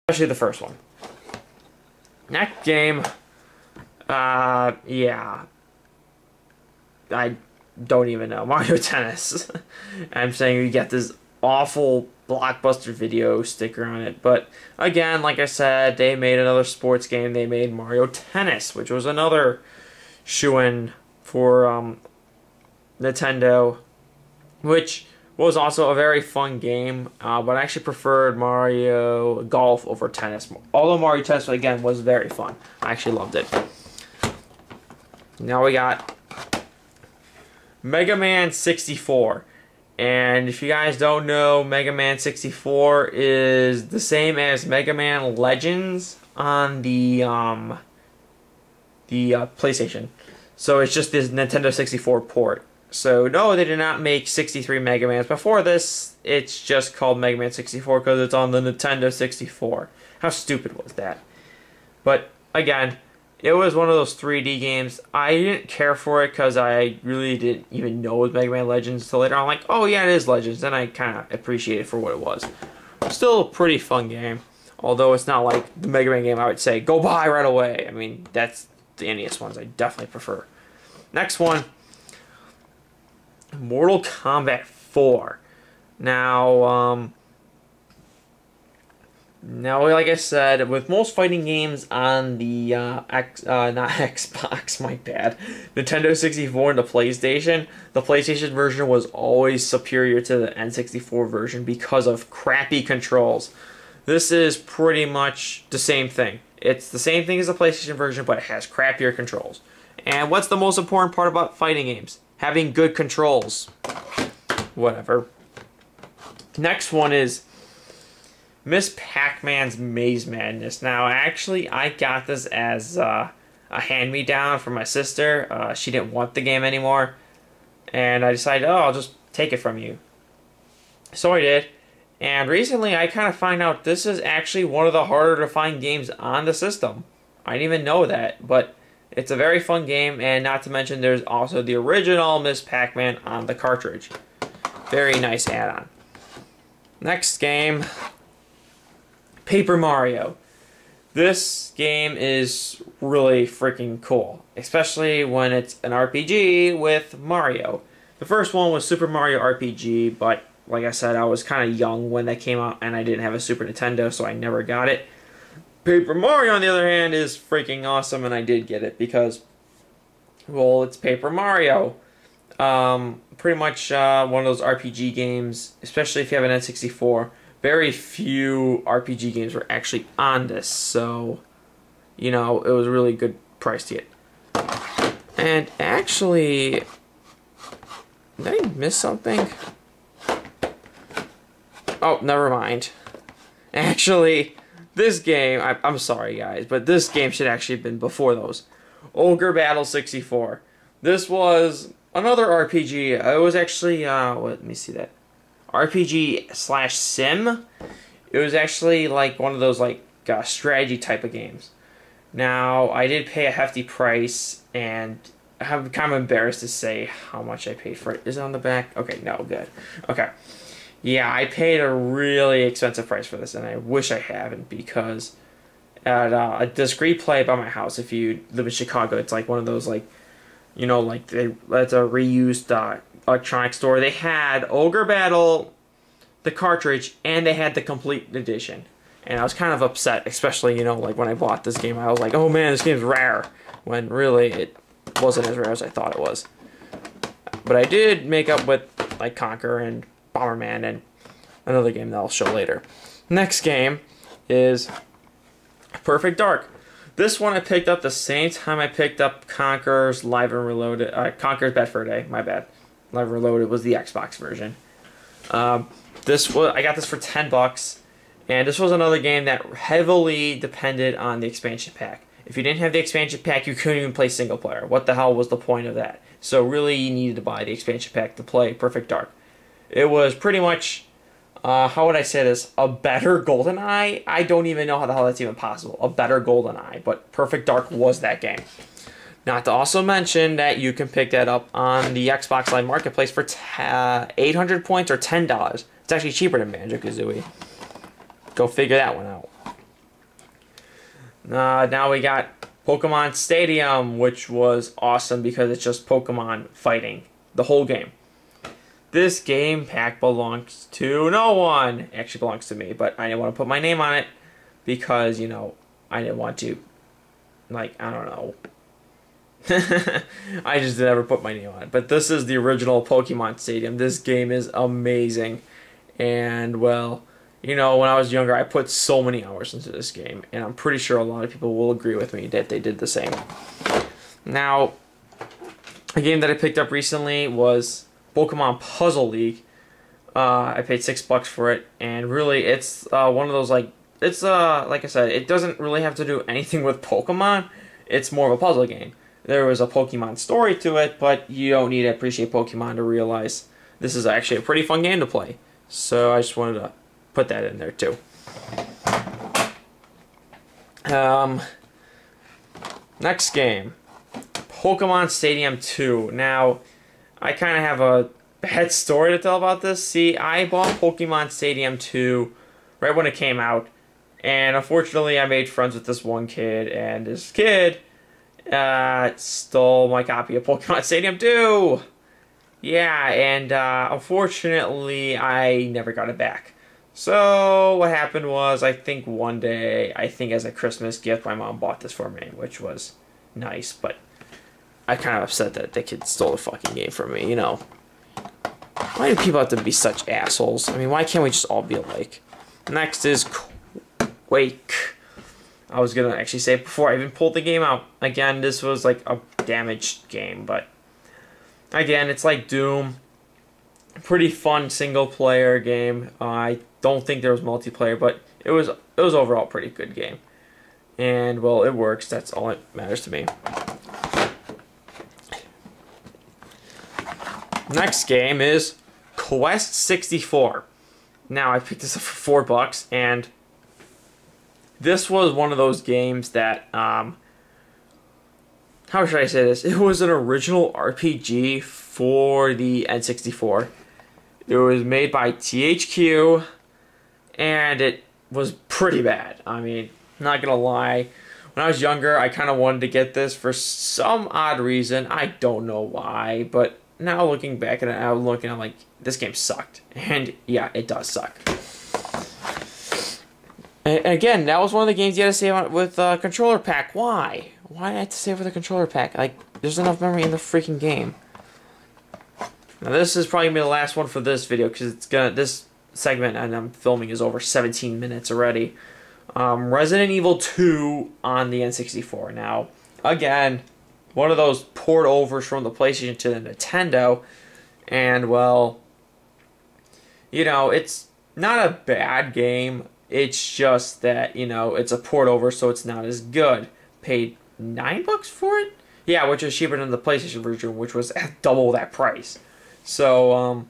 Especially the first one. Next game, yeah. I don't even know. Mario Tennis. I'm saying you get this awful Blockbuster Video sticker on it. But again, like I said, they made another sports game. They made Mario Tennis, which was another shoo-in for Nintendo, which was also a very fun game, but I actually preferred Mario Golf over Tennis. Although Mario Tennis, again, was very fun. I actually loved it. Now we got Mega Man 64. And if you guys don't know, Mega Man 64 is the same as Mega Man Legends on the PlayStation. So it's just this Nintendo 64 port. So no, they did not make 63 Mega Mans. Before this, it's just called Mega Man 64 because it's on the Nintendo 64. How stupid was that? But again, it was one of those 3D games. I didn't care for it because I really didn't even know it was Mega Man Legends until later on. I'm like, oh yeah, it is Legends. Then I kind of appreciate it for what it was. Still a pretty fun game. Although it's not like the Mega Man game I would say, go buy right away. I mean, that's the NES ones I definitely prefer. Next one. Mortal Kombat 4. Now, like I said, with most fighting games on the not Xbox, my bad, Nintendo 64 and the PlayStation version was always superior to the N64 version because of crappy controls. This is pretty much the same thing. It's the same thing as the PlayStation version, but it has crappier controls. And what's the most important part about fighting games? Having good controls. Whatever. Next one is Miss Pac-Man's Maze Madness. Now, actually, I got this as a hand-me-down from my sister. She didn't want the game anymore. And I decided, oh, I'll just take it from you. So I did. And recently, I kind of find out this is actually one of the harder to find games on the system. I didn't even know that, but it's a very fun game, and not to mention there's also the original Miss Pac-Man on the cartridge. Very nice add-on. Next game, Paper Mario. This game is really freaking cool, especially when it's an RPG with Mario. The first one was Super Mario RPG, but like I said, I was kind of young when that came out, and I didn't have a Super Nintendo, so I never got it. Paper Mario, on the other hand, is freaking awesome, and I did get it because, well, it's Paper Mario. Pretty much one of those RPG games, especially if you have an N64. Very few RPG games were actually on this, so, you know, it was a really good price to get. And actually, did I miss something? Oh, never mind. Actually, this game, I'm sorry guys, but this game should actually have been before those. Ogre Battle 64. This was another RPG. It was actually, let me see that. RPG/sim. It was actually like one of those like strategy type of games. Now, I did pay a hefty price, and I'm kind of embarrassed to say how much I paid for it. Is it on the back? Okay, no, good. Okay. Yeah, I paid a really expensive price for this, and I wish I hadn't, because at a discreet play by my house, if you live in Chicago, it's like one of those, like, you know, like, it's a reused electronics store. They had Ogre Battle, the cartridge, and they had the complete edition. And I was kind of upset, especially, you know, like, when I bought this game, I was like, oh man, this game's rare, when really it wasn't as rare as I thought it was. But I did make up with, like, Conquer and Bomberman and another game that I'll show later. Next game is Perfect Dark. This one I picked up the same time I picked up Conker's Live and Reloaded. Conker's Bad Fur Day, my bad. Live and Reloaded was the Xbox version. I got this for $10, and this was another game that heavily depended on the expansion pack. If you didn't have the expansion pack, you couldn't even play single player. What the hell was the point of that? So really, you needed to buy the expansion pack to play Perfect Dark. It was pretty much, how would I say this, a better GoldenEye? I don't even know how the hell that's even possible. A better GoldenEye, but Perfect Dark was that game. Not to also mention that you can pick that up on the Xbox Live Marketplace for 800 points or $10. It's actually cheaper than Banjo-Kazooie. Go figure that one out. Now we got Pokemon Stadium, which was awesome because it's just Pokemon fighting the whole game. This game pack belongs to no one. It actually belongs to me, but I didn't want to put my name on it because, you know, I didn't want to, like, I don't know. I just never put my name on it. But this is the original Pokemon Stadium. This game is amazing. And, well, you know, when I was younger, I put so many hours into this game. And I'm pretty sure a lot of people will agree with me that they did the same. Now, a game that I picked up recently was Pokemon Puzzle League. I paid $6 for it. And really, it's one of those, like, it's, like I said, it doesn't really have to do anything with Pokemon. It's more of a puzzle game. There was a Pokemon story to it, but you don't need to appreciate Pokemon to realize this is actually a pretty fun game to play. So I just wanted to put that in there too. Next game, Pokemon Stadium 2. Now, I kind of have a bad story to tell about this. See, I bought Pokemon Stadium 2 right when it came out, and unfortunately I made friends with this one kid, and this kid stole my copy of Pokemon Stadium 2. Yeah, and unfortunately I never got it back. So what happened was, I think one day, I think as a Christmas gift, my mom bought this for me, which was nice, but I kind of upset that the kid stole the fucking game from me, you know. Why do people have to be such assholes? I mean, why can't we just all be alike? Next is Quake. I was going to actually say it before I even pulled the game out. Again, this was like a damaged game, but again, it's like Doom. Pretty fun single-player game. I don't think there was multiplayer, but it was overall a pretty good game. And, well, it works. That's all that matters to me. Next game is Quest 64. Now, I picked this up for $4, and this was one of those games that, how should I say this? It was an original RPG for the N64. It was made by THQ, and it was pretty bad. I mean, not gonna lie. When I was younger, I kind of wanted to get this for some odd reason. I don't know why, but now looking back at it, I'm like, this game sucked. And yeah, it does suck. And again, that was one of the games you had to save with controller pack. Why? Why did I have to save with a controller pack? Like, there's enough memory in the freaking game. Now this is probably gonna be the last one for this video because this segment and I'm filming is over 17 minutes already. Resident Evil 2 on the N64. Now, again, one of those port overs from the PlayStation to the Nintendo, and well, you know, it's not a bad game. It's just that, you know, it's a port over, so it's not as good. Paid $9 for it? Yeah, which is cheaper than the PlayStation version, which was at double that price. So,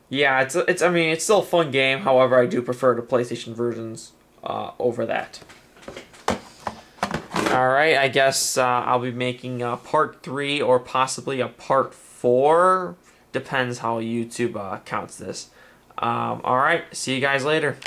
yeah, I mean, it's still a fun game. However, I do prefer the PlayStation versions over that. Alright, I guess I'll be making part 3 or possibly a part 4. Depends how YouTube counts this. Alright, see you guys later.